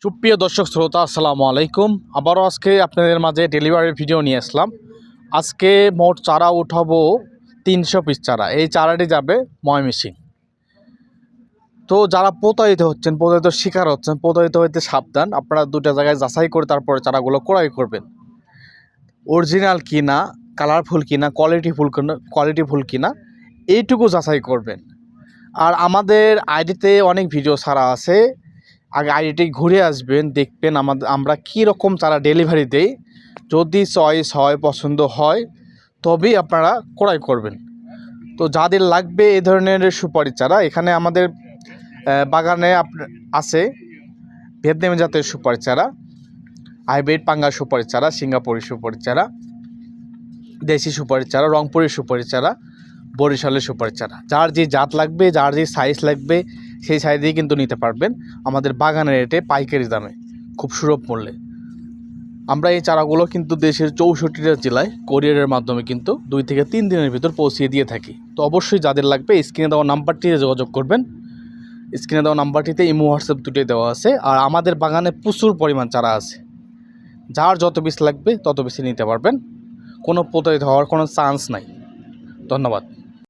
সুপ্রিয় দর্শক শ্রোতা আসসালামু আলাইকুম। আবারও আজকে আপনাদের মাঝে ডেলিভারির ভিডিও নিয়ে আসলাম। আজকে মোট চারা উঠাবো 300 পিস চারা। এই চারাটি যাবে ময়মনসিং। তো যারা প্রতারিত হচ্ছেন, প্রতারিত শিকার হচ্ছেন, প্রতারিত হইতে সাবধান। আপনারা দুটো জায়গায় যাচাই করে তারপরে চারাগুলো ক্রয় করবেন। অরিজিনাল কিনা, কালারফুল কিনা, কোয়ালিটিফুল কিনা এইটুকু যাচাই করবেন। আর আমাদের আইডিতে অনেক ভিডিও ছাড়া আছে, আগে আইডিটি ঘুরে আসবেন, দেখবেন আমরা কী রকম চারা ডেলিভারি দেই। যদি চয়েস হয়, পছন্দ হয়, তবেই আপনারা ক্রয় করবেন। তো যাদের লাগবে এই ধরনের সুপারি চারা, এখানে আমাদের বাগানে আছে ভিয়েতনামি জাতের সুপারি চারা, হাইব্রিড পাঙ্গা সুপারি চারা, সিঙ্গাপুরি সুপারি চারা, দেশি সুপারি চারা, রংপুরের সুপারি চারা, বরিশালের সুপারি চারা। যার যে জাত লাগবে, যার যে সাইজ লাগবে, সেই সাইজেই কিন্তু নিতে পারবেন আমাদের বাগানের রেটে, পাইকারি দামে, খুব সুলভ মূল্যে। আমরা এই চারাগুলো কিন্তু দেশের 64টা জেলায় কোরিয়ারের মাধ্যমে কিন্তু 2 থেকে 3 দিনের ভিতর পৌঁছিয়ে দিয়ে থাকি। তো অবশ্যই যাদের লাগবে স্ক্রিনে দেওয়া নাম্বারটিতে যোগাযোগ করবেন। স্ক্রিনে দেওয়া নাম্বারটিতে ইমো, হোয়াটসঅ্যাপ দুটোই দেওয়া আছে। আর আমাদের বাগানে প্রচুর পরিমাণ চারা আছে, যার যত পিস লাগবে তত বেশি নিতে পারবেন। কোনো প্রতারিত হওয়ার কোনো চান্স নাই। ধন্যবাদ।